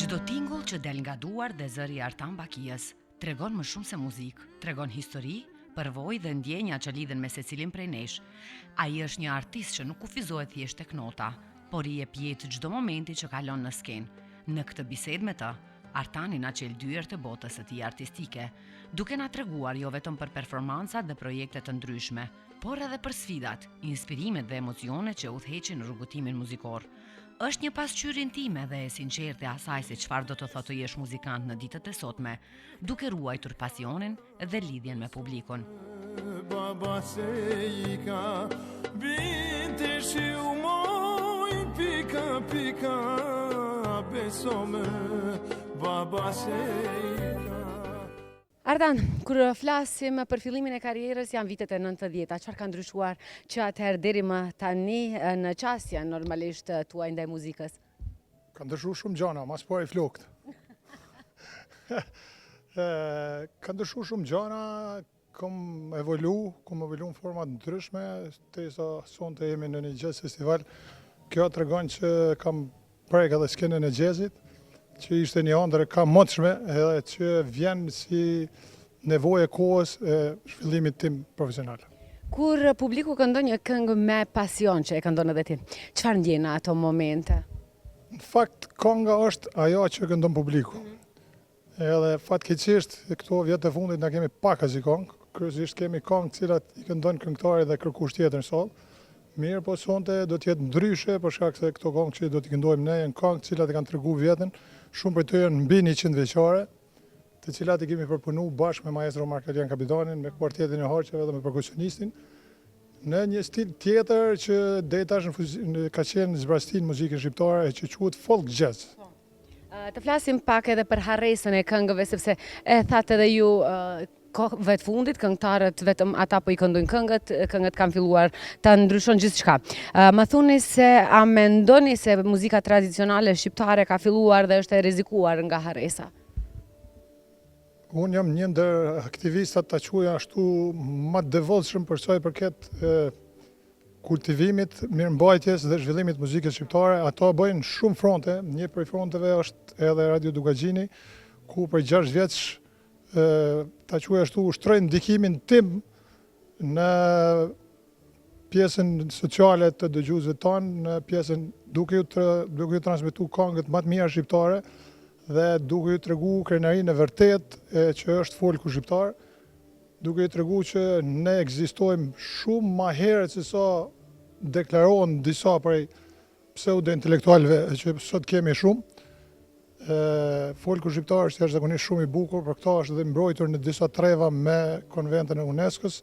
Çdo tingull që del nga duar dhe zëri i Artan Bakijës tregon më shumë se muzikë, tregon histori, përvojë dhe ndjenja që lidhen me secilin prej nesh. Ai është një artist që nuk kufizohet thjesht tek nota, por i jep jetë çdo momenti që kalon në skenë. Në këtë bisedë me të, Artani na çel dyert e botës së tij artistike, duke na treguar jo vetëm për performancat dhe projekte të ndryshme, por edhe për sfidat, inspirimet dhe emocionet që udhëheqin në rrugëtimin muzikor. Është një pasqyrje intime dhe e sinqertë e asaj se çfarë do të thotë të jesh muzikant në ditët e sotme, duke ruajtur pasionin dhe lidhjen me publikun. Baba Seika, binti shiumoj, pika, besome, Baba Seika. Artan, kur flasim për fillimin e karrierës janë vitet e 90-ta, çfarë ka ndryshuar që atëherë deri më tani në qasja normalisht tuaj ndaj muzikës? Ka ndryshuar shumë gjëra, mas po e flokt. Ka ndryshuar shumë gjëra, kam evolu në forma të ndryshme, derisa sonte jemi në një jazz festival. Kjo tregon që kam prek edhe skenën e jazzit, që ishte një ëndër e kamotshme edhe që vjen si nevojë e kohës e zhvillimit tim profesional. Kur publiku këndon një këngë me pasion që e këndon edhe ti, çfarë ndjen në ato momente? Në fakt, kënga është ajo që këndon publiku. Edhe fatkeqësisht këto vjet e fundit na kemi pak as i këngë, kryesisht kemi këngë të cilat i këndon këngëtari dhe kërkush tjetër në sallë. Mirë, po sonte do të jetë ndryshe për shkak se këto këngë që do t'i këndojmë ne janë këngë të cilat e kanë treguar vjetën, shumë prej tyre janë mbi 100 vjeçare, të cilat i kemi përpunuar bashkë me maestro Markelian Kapitanin, me kuartetin e Harçeve dhe me perkusionistin, në një stil tjetër që deri tash ka qenë zbrastin muzikën shqiptare që quhet folk jazz. Të flasim pak edhe për harresën e këngëve, sepse e thatë edhe ju kohëve të fundit, këngëtarët vetëm ata po i këndojnë këngët kanë filluar të ndryshon gjithçka. Më thoni se a mendoni se muzika tradicionale shqiptare ka filluar dhe është e rrezikuar nga harresa? Unë jam një ndër aktivistat ta quaja ashtu më të devotshëm për sa i përket kultivimit, mirëmbajtjes dhe zhvillimit të muzikës shqiptare. Ato bëjnë shumë fronte, një prej fronteve është edhe Radio Dugagjini, ku për 6 vjeç ta quaj ashtu ushtrojnë ndikimin tim në pjesën sociale të dëgjuesve tanë, në pjesën duke ju transmetuar këngët më të mira shqiptare dhe duke ju treguar krenarinë e vërtet që është folku shqiptar, duke ju treguar që ne ekzistojmë shumë më herët se sa deklarohen disa prej pseudo-intelektualëve që sot kemi shumë. Folku shqiptar është jashtëzakonisht shumë i bukur, për këto është dhe mbrojtur në disa treva me konventën e UNESCO-s,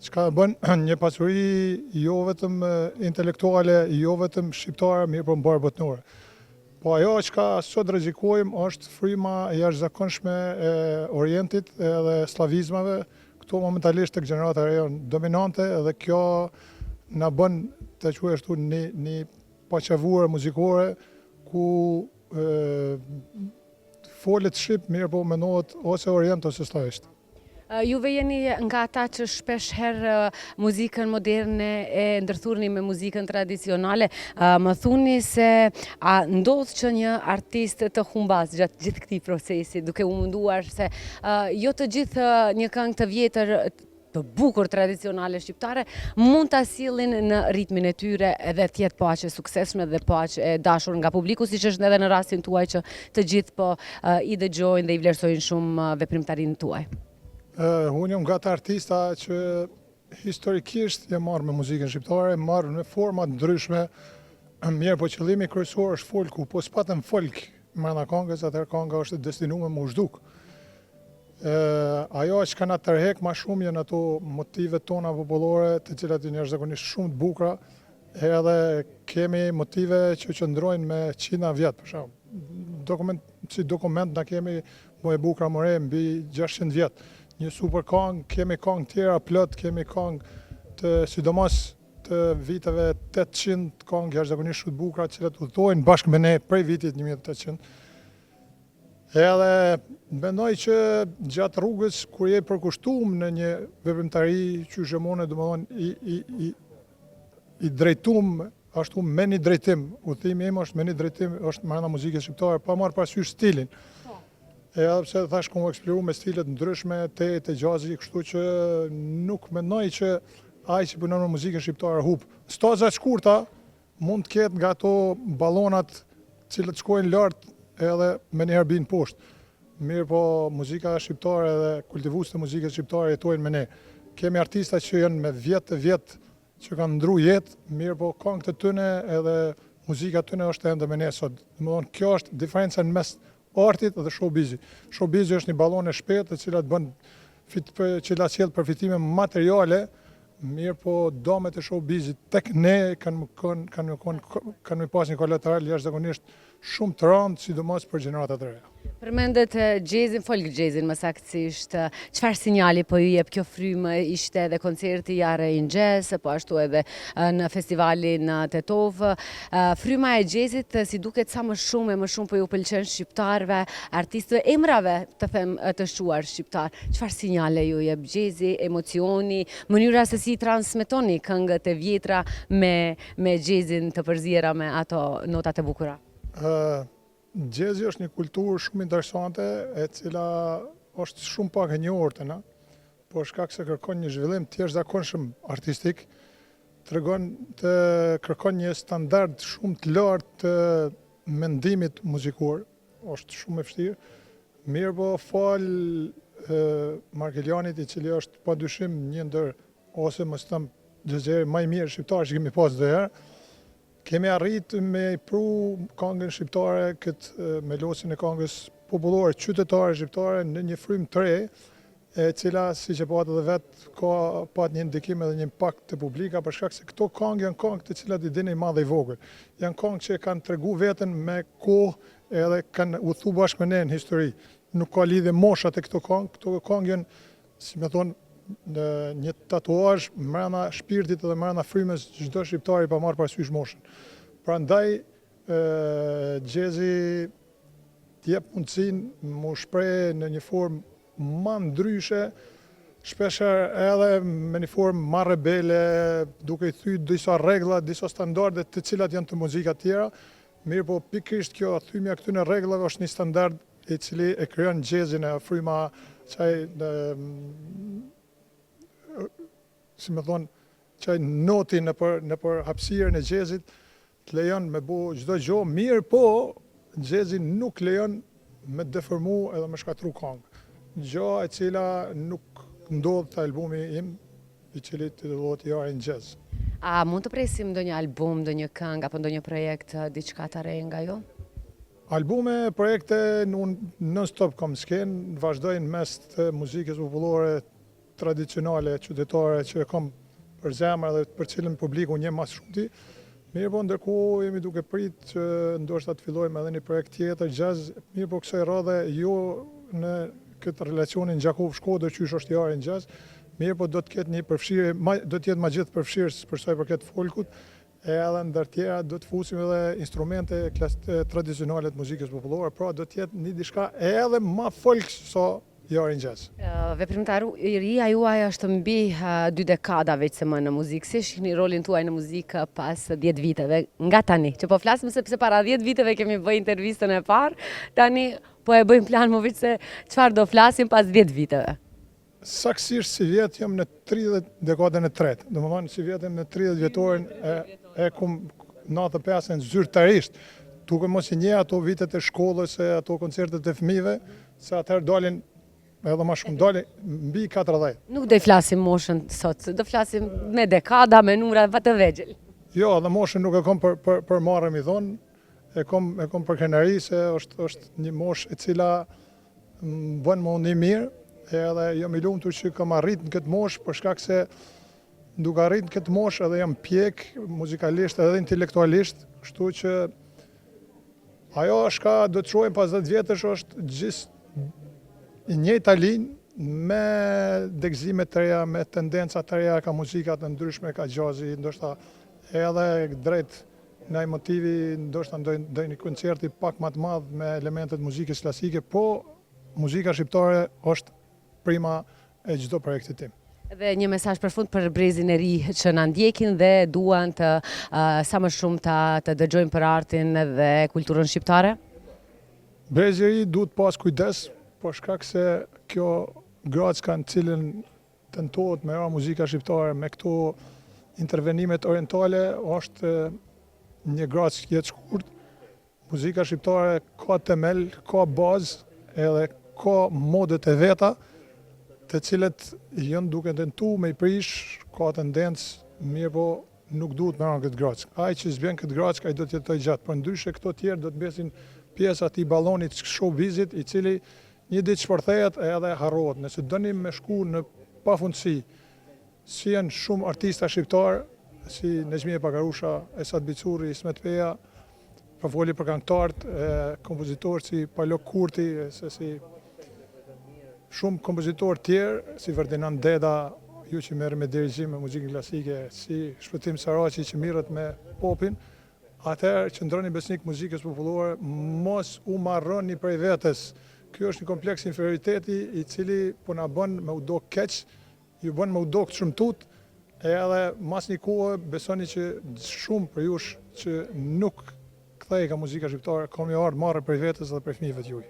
çka bën një pasuri jo vetëm intelektuale, jo vetëm shqiptare, mirë po mbar botërore. Po ajo çka sot rrezikojmë është fryma e jashtëzakonshme e Orientit edhe slavizmave, këto momentalisht tek gjenerata e re janë dominante dhe kjo na bën të quaj ashtu një paqavure muzikore ku folet shqip, mirë po menohet ose orient ose slavisht. Juve jeni nga ata që shpesh herë muzikën moderne e ndërthurni me muzikën tradicionale. Më thuni se a ndodh që një artist të humbas gjatë gjithë këtij procesi, duke u munduar se jo të gjithë një këngë të vjetër të bukur tradicionale shqiptare mund ta sillin në ritmin e tyre edhe të jetë po aq e suksesshme dhe po aq e dashur nga publiku, siç është edhe në rastin tuaj që të gjithë po i dëgjojnë dhe i vlerësojnë shumë veprimtarinë tuaj. Unë jam nga ata artista që historikisht jam marrë me muzikën shqiptare, marrë në forma të ndryshme, mirë po qëllimi kryesor është folku, po s'patëm folk brenda këngës, atëherë kënga është destinuar me u zhduk. Ajo që ka na tërhek më shumë janë ato motivet tona popullore, të cilat janë jashtëzakonisht shumë të bukura, edhe kemi motive që qëndrojnë me 100 vjet për shembull. Dokument na kemi më e bukura more mbi 600 vjet. Një super këngë, kemi këngë tjera plot, kemi këngë të sidomos të viteve 800, këngë jashtëzakonisht shumë të bukura, të cilat udhtojnë bashkë me ne prej vitit 1800. Edhe mendoj që gjatë rrugës, kur je përkushtuar në një veprimtari që shemone, domethënë i drejtuar ashtu me një drejtim, udhëtimi im është me një drejtim, është brenda muzikës shqiptare, pa marrë parasysh stilin. Edhe pse thash kam eksploruar me stile të ndryshme, te jazzi, kështu që nuk mendoj që ai që punon me muzikën shqiptare hub. Staza të shkurta mund të ketë nga ato ballonat cilët shkojnë lart edhe me njëherë bin poshtë. Mirë po muzika shqiptare dhe kultivues të muzikës shqiptare jetojnë me ne. Kemi artista që janë me vjet që kanë ndru jetë, mirë po këngët e tyne edhe muzika e tyne është ende me ne sot. Domethënë kjo është diferenca në mes artit dhe showbizi. Showbizi është një ballon e shpejtë e cila cila sjell përfitime materiale, mirë po domet e showbizit tek ne kanë pas një kolateral jashtëzakonisht shumë të rëndë, sidomos për gjeneratat e reja. Përmendet jazzin, folk jazzin më saktësisht, çfarë sinjali po ju jep kjo frymë? Ishte edhe koncerti Jare in Jazz, po ashtu edhe në festivalin Tetov. Fryma e jazzit si duket sa më shumë po ju pëlqen shqiptarëve, artistëve, emrave të them të shquar shqiptar. Çfarë sinjale ju jep jazzi, emocioni, mënyra se si transmetoni këngët e vjetra me jazzin të përziera me ato notat e bukura? Jazzi është një kulturë shumë interesante e cila është shumë pak e njohur te na, por shkak se kërkon një zhvillim të jashtëzakonshëm artistik, kërkon një standard shumë të lartë të mendimit muzikor, është shumë e vështirë. Mirë po fal Markeljanit, i cili është padyshim një ndër ose mos them jazzeri më i mirë shqiptar që kemi pas ndonjëherë. Kemi arrit me pru këngën shqiptare, këtë melosin e këngës popullore qytetare shqiptare në një frymë të re, e cila, si që patë edhe vetë, ka pat një ndikim edhe një impakt të publika, për shkak se këto këngë janë këngë të cilat i dini madhe i vogël. Janë këngë që kanë tregu veten me kohë edhe kanë udhëtu bashkë me ne në histori. Nuk ka lidhje moshat e këto këngë janë, si me thonë, në një tatuazh mbrana shpirtit dhe mbrana frymës çdo shqiptari pa marrë parasysh moshën. Prandaj jazzi jep mundësinë mu shpreh në një formë më ndryshe, shpeshher edhe me një formë më rebele, duke i thyer disa rregulla, disa standarde të cilat janë të muzika tjera. Mirë po pikërisht kjo thymja këtyre rregullave është një standard i cili e krijon jazzin e fryma si me thonë, qaj noti në për hapësirën e jazzit, të lejon me bo çdo gjë, mirë po, jazzi nuk lejon me deformu edhe me shkatru këngë. Gjë e cila nuk ndodh të albumi im, i cili të dhuhet Jare in Jazz. A mund të presim ndonjë album, ndonjë këngë apo ndonjë projekt diçka të re nga ju? Albume, projekte, non-stop kam skenë, vazhdojnë mes të muzikës popullore tradicionale, qytetare, që kam për zemër dhe për cilën publiku një mas shumëti. Mirë po, ndërkohë jemi duke prit që ndoshta të fillojmë edhe një projekt tjetër, jazz, mirë po kësaj radhe jo në këtë relacionin Gjakov-Shkodër që është Jare in Jazz, mirë po do të ketë një përfshirje, do të jetë ma gjithë përfshirës për sa i përket folkut, edhe ndër tjera do të fusim edhe instrumente tradicionale të muzikës popullore, pra do të jetë një diçka edhe ma folk sa Jare in Jazz. Veprimtaru i ri juaj është mbi 2 dekada veç se më në muzikë. Si shihni rolin tuaj në muzikë pas 10 viteve nga tani? Që po flasim sepse para 10 viteve kemi bëj intervistën e parë, tani po e bëjmë plan më veç se çfarë do flasim pas 10 viteve. Saksisht si vjet jam në 30 dekadën e tretë. Domethënë si vjetëm në 30 vjetorin e kum 95-ën zyrtarisht, duke mos i nje ato vitet e shkollës e ato koncertet e fëmijëve, se atëherë dalin edhe ma shumë dalin mbi 40. Nuk do i flasim moshën sot, do flasim me dekada, me numra të vegjël. Jo, dhe moshën nuk e kom për marrë mi thonë, e kom për krenari, se është një moshë e cila më bën më një mirë, edhe jam i lumtur që kam arrit në këtë moshë, për shkak se duke arrit në këtë moshë edhe jam pjek muzikalisht edhe intelektualisht, kështu që ajo është ka do të shohim pas 10 vjetësh është gjithë i njëjta linjë me degëzime të reja, me tendenca të reja, ka muzikat të ndryshme, ka jazzi, ndoshta edhe drejt ndaj motivi, ndoshta ndaj një koncerti pak më të madh me elementet muzikës klasike, po muzika shqiptare është prima e çdo projekti tim. Dhe një mesazh për fund për brezin e ri që na ndjekin dhe duan të sa më shumë të dëgjojnë për artin dhe kulturën shqiptare. Brezi i ri duhet pas kujdes, për shkak se kjo gracka në cilën tentohet me muzika shqiptare me këto intervenimet orientale është një grackë jetë shkurt. Muzika shqiptare ka temel, ka bazë, edhe ka modet e veta, të cilët janë duke tentu me i prish, ka tendencë mirë, po nuk duhet me ranë këtë grackë. Ai që zbjen këtë grackë, ai do të jetoj gjatë, por ndryshe këto tjerë do të besin pjesë atij ballonit showbizit, i cili një ditë shpërthehet edhe harrohet. Nëse dënim me shku në pafundësi, si janë shumë artista shqiptar, si Nezmije Pagarusha, Esat Bicuri, Ismet Peja, për foli për këngëtarët, kompozitorë si Palok Kurti, se si shumë kompozitorë tjerë, si Ferdinand Deda, ju që merr me dirigim me muzikën klasike, si Shpëtim Saraçi që mirret me popin, atëherë qëndroni besnik muzikës popullore, mos u marroni prej vetes. Ky është një kompleks inferioriteti i cili po na bën me u dok keq, ju bën me u dok të shëmtut, edhe mas një kohë besoni që shumë për jush që nuk kthej ka muzika shqiptare, kam një ardë marrë prej vetes dhe prej fëmijëve të juaj.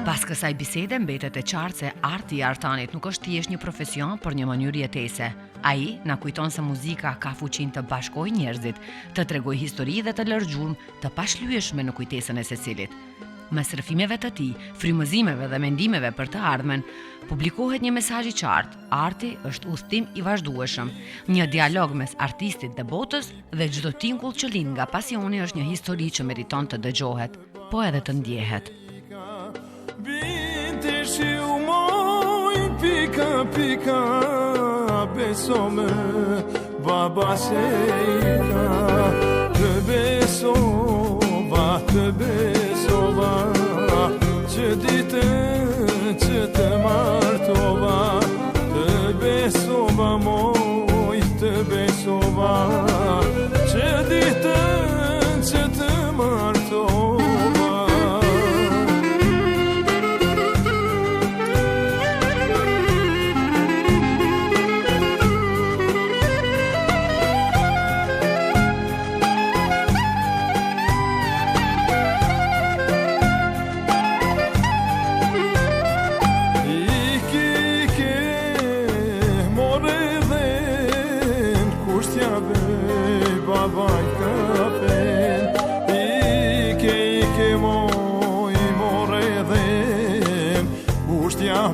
Pas kësaj bisede mbetet e qartë se arti i Artanit nuk është thjesht një profesion, por një mënyrë jetese. Ai na kujton se muzika ka fuqinë të bashkojë njerëzit, të tregojë histori dhe të lërë gjurmë të pashlyeshme në kujtesën e secilit. Mes rrëfimeve të tij, frymëzimeve dhe mendimeve për të ardhmen, publikohet një mesazh i qartë. Arti është udhtim i vazhdueshëm, një dialog mes artistit dhe botës, dhe çdo tingull që lind nga pasioni është një histori që meriton të dëgjohet, po edhe të ndjehet. Vinte shi u moj pika pika besome baba sejka të besova që ditën që të martova të besova moj të besova që ditën që të martova.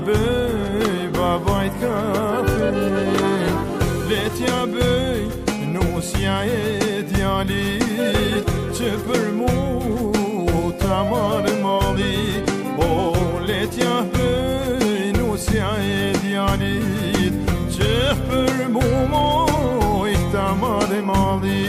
Bëj babajt kafe, letja bëj nusja e djalit që për mu ta marë malli. O letja bëj nusja e djalit që për mu moj ta marë malli.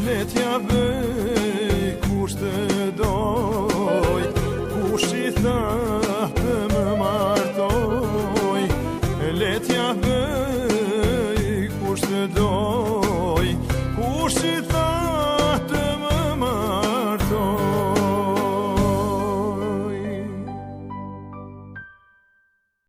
Letja bëj kush të doj, kush i tha të më martoj. Letja bëj kush të doj, kush i